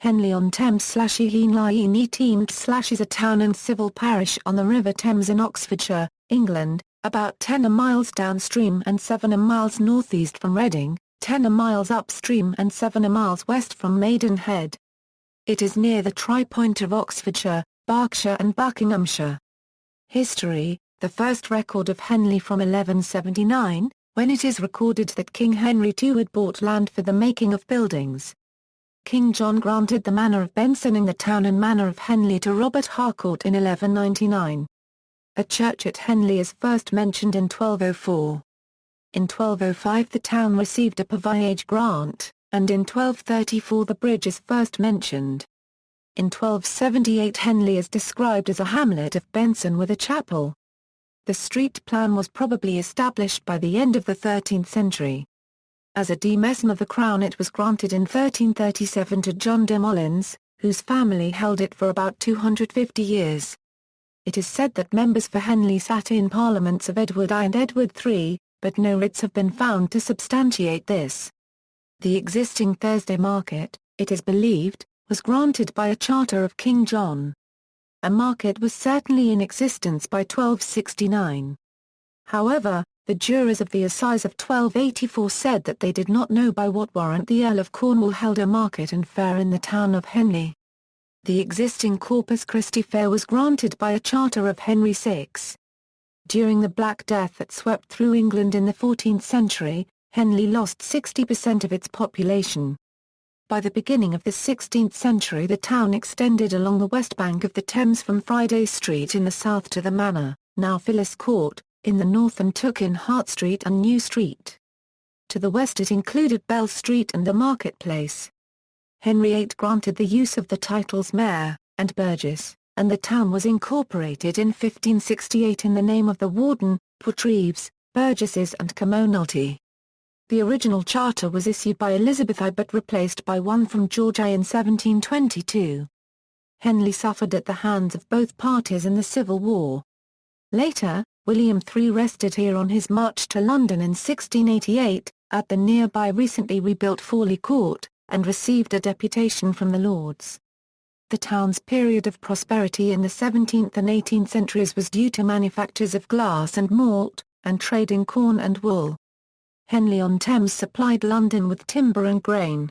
Henley-on-Thames /଼hɛnliː is a town and civil parish on the River Thames in Oxfordshire, England, about 10 miles downstream and 7 miles northeast from Reading, 10 miles upstream and 7 miles west from Maidenhead. It is near the tripoint of Oxfordshire, Berkshire and Buckinghamshire. History: the first record of Henley from 1179, when it is recorded that King Henry II had bought land for the making of buildings. King John granted the manor of Benson in the town and manor of Henley to Robert Harcourt in 1199. A church at Henley is first mentioned in 1204. In 1205 the town received a parish grant, and in 1234 the bridge is first mentioned. In 1278 Henley is described as a hamlet of Benson with a chapel. The street plan was probably established by the end of the 13th century. As a demesne of the crown it was granted in 1337 to John de Molins, whose family held it for about 250 years. It is said that members for Henley sat in parliaments of Edward I and Edward III, but no writs have been found to substantiate this. The existing Thursday market, it is believed, was granted by a charter of King John. A market was certainly in existence by 1269. However, the jurors of the Assize of 1284 said that they did not know by what warrant the Earl of Cornwall held a market and fair in the town of Henley. The existing Corpus Christi Fair was granted by a charter of Henry VI. During the Black Death that swept through England in the 14th century, Henley lost 60% of its population. By the beginning of the 16th century the town extended along the west bank of the Thames from Friday Street in the south to the Manor, now Phyllis Court, in the north and took in Hart Street and New Street. To the west it included Bell Street and the Marketplace. Henry VIII granted the use of the titles Mayor and Burgess, and the town was incorporated in 1568 in the name of the Warden, Portreeves, Burgesses and Commonalty. The original charter was issued by Elizabeth I but replaced by one from George I in 1722. Henley suffered at the hands of both parties in the Civil War. Later, William III rested here on his march to London in 1688, at the nearby recently rebuilt Fawley Court, and received a deputation from the Lords. The town's period of prosperity in the 17th and 18th centuries was due to manufactures of glass and malt, and trade in corn and wool. Henley-on-Thames supplied London with timber and grain.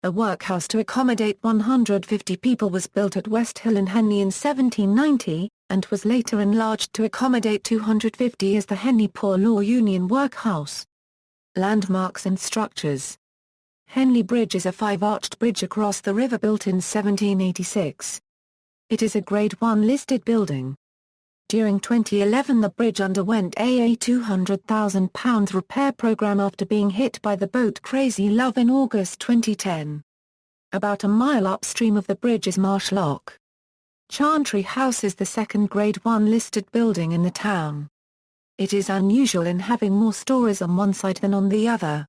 A workhouse to accommodate 150 people was built at West Hill in Henley in 1790, and was later enlarged to accommodate 250 as the Henley Poor Law Union Workhouse. Landmarks and structures. Henley Bridge is a 5-arched bridge across the river built in 1786. It is a Grade 1 listed building. During 2011 the bridge underwent a £200,000 repair programme after being hit by the boat Crazy Love in August 2010. About a mile upstream of the bridge is Marsh Lock. Chantry House is the second Grade 1 listed building in the town. It is unusual in having more stories on one side than on the other.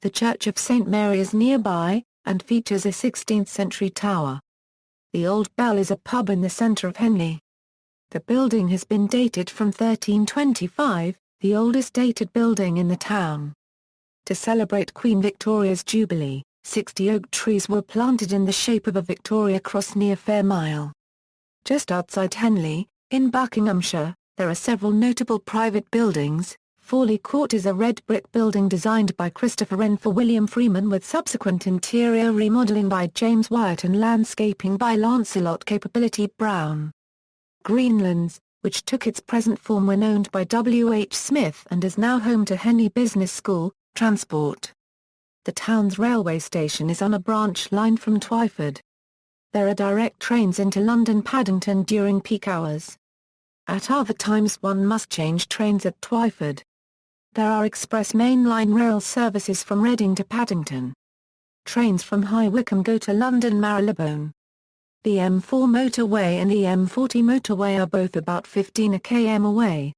The Church of St Mary is nearby, and features a 16th-century tower. The Old Bell is a pub in the centre of Henley. The building has been dated from 1325, the oldest dated building in the town. To celebrate Queen Victoria's Jubilee, 60 oak trees were planted in the shape of a Victoria Cross near Fair Mile. Just outside Henley, in Buckinghamshire, there are several notable private buildings. Fawley Court is a red brick building designed by Christopher Wren for William Freeman with subsequent interior remodelling by James Wyatt and landscaping by Lancelot Capability Brown. Greenlands, which took its present form when owned by W. H. Smith and is now home to Henley Business School, Transport. The town's railway station is on a branch line from Twyford. There are direct trains into London Paddington during peak hours. At other times one must change trains at Twyford. There are express main line rail services from Reading to Paddington. Trains from High Wycombe go to London Marylebone. The M4 motorway and the M40 motorway are both about 15 km away.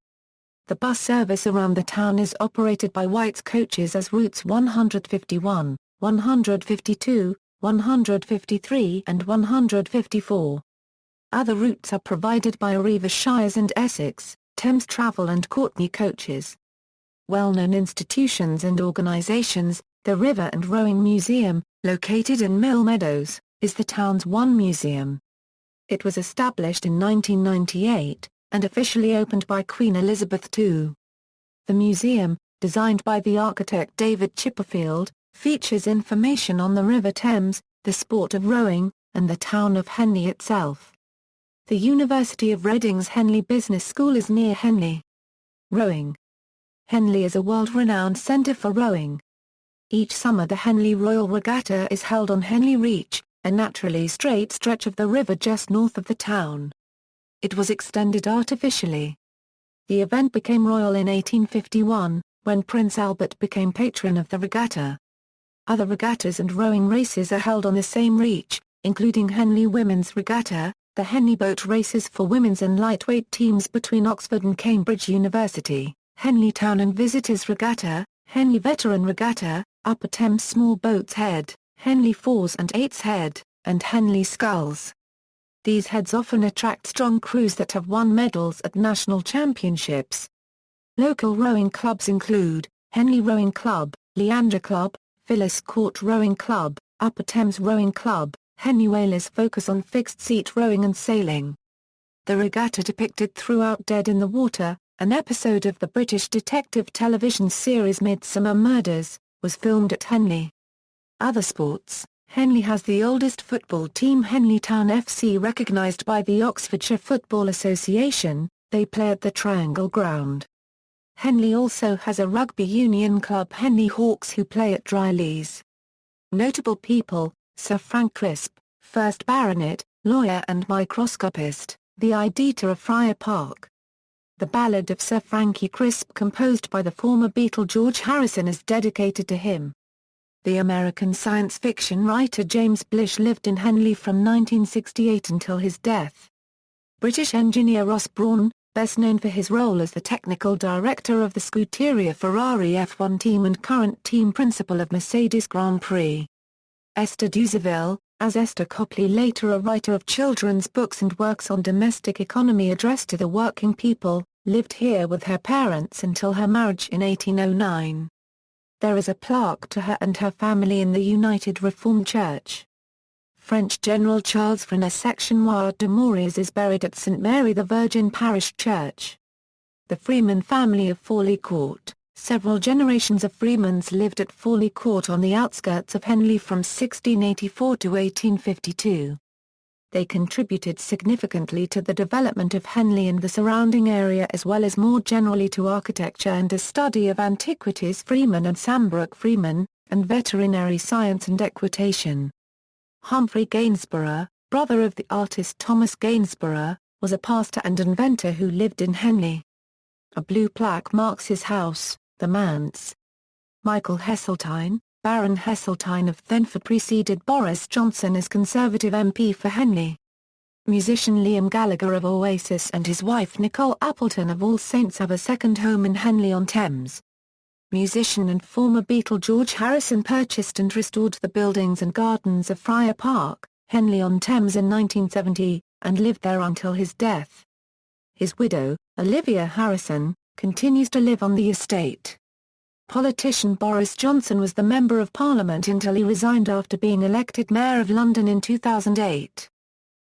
The bus service around the town is operated by White's Coaches as routes 151, 152, 153 and 154. Other routes are provided by Arriva Shires and Essex, Thames Travel and Courtney Coaches. Well-known institutions and organisations, the River and Rowing Museum, located in Mill Meadows, is the town's one museum. It was established in 1998, and officially opened by Queen Elizabeth II. The museum, designed by the architect David Chipperfield, features information on the River Thames, the sport of rowing, and the town of Henley itself. The University of Reading's Henley Business School is near Henley. Rowing. Henley is a world-renowned centre for rowing. Each summer the Henley Royal Regatta is held on Henley Reach, a naturally straight stretch of the river just north of the town. It was extended artificially. The event became royal in 1851, when Prince Albert became patron of the regatta. Other regattas and rowing races are held on the same reach, including Henley Women's Regatta, the Henley Boat Races for women's and lightweight teams between Oxford and Cambridge University, Henley Town and Visitors Regatta, Henley Veteran Regatta, Upper Thames Small Boats Head, Henley Fours and Eights Head, and Henley Sculls. These heads often attract strong crews that have won medals at national championships. Local rowing clubs include, Henley Rowing Club, Leander Club, Phyllis Court Rowing Club, Upper Thames Rowing Club. Henley Whalers focus on fixed-seat rowing and sailing. The regatta depicted throughout Dead in the Water, an episode of the British detective television series Midsummer Murders, was filmed at Henley. Other sports. Henley has the oldest football team Henley Town FC recognised by the Oxfordshire Football Association. They play at the Triangle Ground. Henley also has a rugby union club Henley Hawks who play at Dryleys. Notable people: Sir Frank Crisp, 1st Baronet, lawyer and microscopist, the editor of Friar Park. The Ballad of Sir Frankie Crisp composed by the former Beatle George Harrison is dedicated to him. The American science fiction writer James Blish lived in Henley from 1968 until his death. British engineer Ross Brawn, best known for his role as the technical director of the Scuderia Ferrari F1 team and current team principal of Mercedes Grand Prix. Esther Duzeville, as Esther Copley, later a writer of children's books and works on domestic economy addressed to the working people, lived here with her parents until her marriage in 1809. There is a plaque to her and her family in the United Reformed Church. French General Charles Frenet de Maurice is buried at St Mary the Virgin Parish Church. The Freeman family of Fawley Court. Several generations of Freemans lived at Fawley Court on the outskirts of Henley from 1684 to 1852. They contributed significantly to the development of Henley and the surrounding area as well as more generally to architecture and a study of antiquities. Freeman and Sambrook Freeman, and veterinary science and equitation. Humphrey Gainsborough, brother of the artist Thomas Gainsborough, was a pastor and inventor who lived in Henley. A blue plaque marks his house, the manse. Michael Heseltine, Baron Heseltine of Thenford preceded Boris Johnson as Conservative MP for Henley. Musician Liam Gallagher of Oasis and his wife Nicole Appleton of All Saints have a second home in Henley-on-Thames. Musician and former Beatle George Harrison purchased and restored the buildings and gardens of Friar Park, Henley-on-Thames in 1970, and lived there until his death. His widow, Olivia Harrison, continues to live on the estate. Politician Boris Johnson was the Member of Parliament until he resigned after being elected Mayor of London in 2008.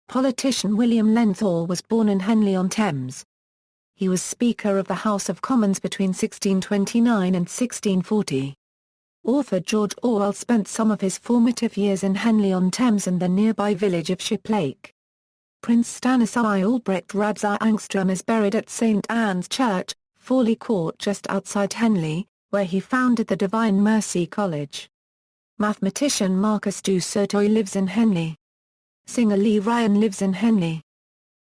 Politician William Lenthal was born in Henley-on-Thames. He was Speaker of the House of Commons between 1629 and 1640. Author George Orwell spent some of his formative years in Henley-on-Thames and the nearby village of Shiplake. Prince Stanislaw Albrecht Radzai Angstrom is buried at St Anne's Church, Fawley Court just outside Henley, where he founded the Divine Mercy College. Mathematician Marcus du Sautoy lives in Henley. Singer Lee Ryan lives in Henley.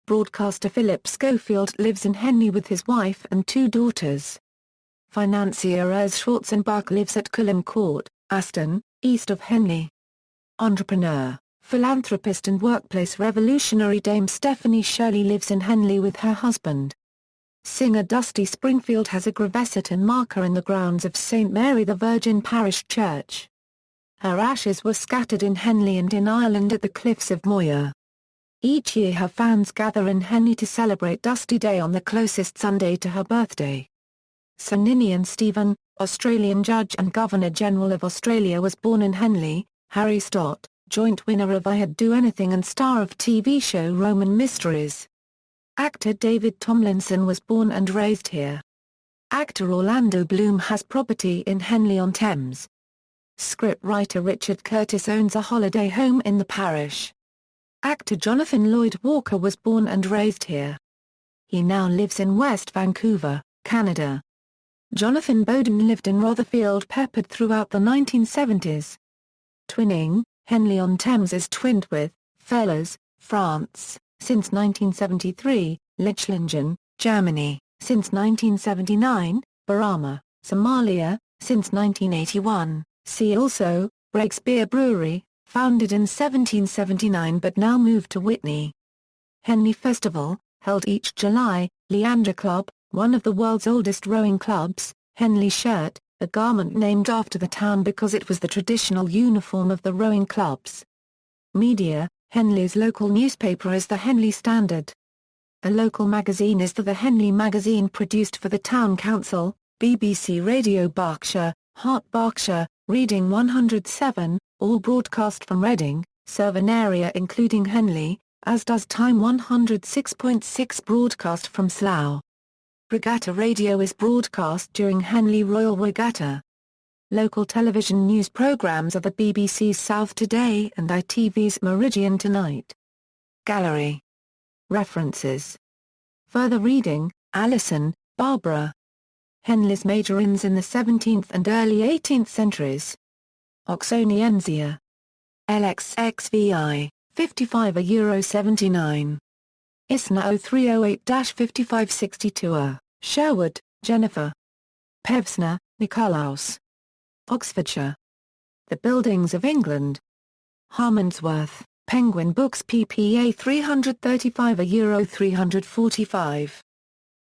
Broadcaster Philip Schofield lives in Henley with his wife and 2 daughters. Financier Urs Schwarzenbach lives at Culham Court, Aston, east of Henley. Entrepreneur, philanthropist and workplace revolutionary Dame Stephanie Shirley lives in Henley with her husband. Singer Dusty Springfield has a gravesite and marker in the grounds of St Mary the Virgin Parish Church. Her ashes were scattered in Henley and in Ireland at the cliffs of Moher. Each year her fans gather in Henley to celebrate Dusty Day on the closest Sunday to her birthday. Sir Ninian Stephen, Australian Judge and Governor-General of Australia was born in Henley. Harry Stott, joint winner of I'd Do Anything and star of TV show Roman Mysteries. Actor David Tomlinson was born and raised here. Actor Orlando Bloom has property in Henley-on-Thames. Scriptwriter Richard Curtis owns a holiday home in the parish. Actor Jonathan Lloyd Walker was born and raised here. He now lives in West Vancouver, Canada. Jonathan Bowden lived in Rotherfield Peppered throughout the 1970s. Twinning, Henley-on-Thames is twinned with, Fellers, France, since 1973, Lichlingen, Germany, since 1979, Barama, Somalia, since 1981, see also, Breakspear Brewery, founded in 1779 but now moved to Whitney. Henley Festival, held each July, Leander Club, one of the world's oldest rowing clubs, Henley shirt, a garment named after the town because it was the traditional uniform of the rowing clubs. Media, Henley's local newspaper is the Henley Standard. A local magazine is the Henley magazine produced for the Town Council, BBC Radio Berkshire, Heart Berkshire, Reading 107, all broadcast from Reading, serve an area including Henley, as does Time 106.6 broadcast from Slough. Regatta Radio is broadcast during Henley Royal Regatta. Local television news programmes are the BBC's South Today and ITV's Meridian Tonight. Gallery. References. Further reading, Alison, Barbara. Henley's major inns in the 17th and early 18th centuries. Oxoniensia. LXXVI, 55 €79. ISNA 0308-5562 Sherwood, Jennifer. Pevsner, Nikolaus. Oxfordshire. The Buildings of England. Harmondsworth, Penguin Books PPA 335 €345.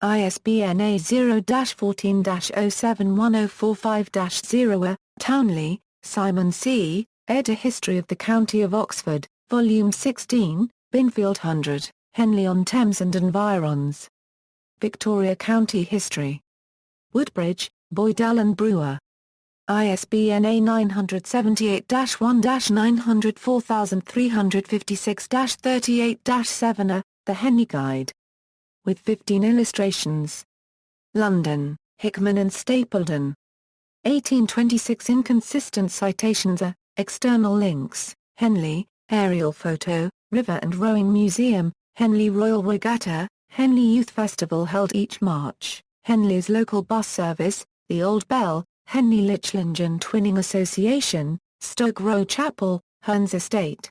ISBN A0-14-071045-0. Townley, Simon C., ed. A History of the County of Oxford, Volume 16, Binfield 100, Henley-on-Thames and Environs. Victoria County History. Woodbridge, Boydell and Brewer. ISBN A978-1-904356-38-7. The Henley Guide. With 15 illustrations. London, Hickman and Stapledon. 1826. Inconsistent citations. External links, Henley, aerial photo, River and Rowing Museum, Henley Royal Regatta, Henley Youth Festival held each March, Henley's local bus service, the Old Bell, Henley Lichlingen Twinning Association, Stoke Row Chapel, Hearns Estate.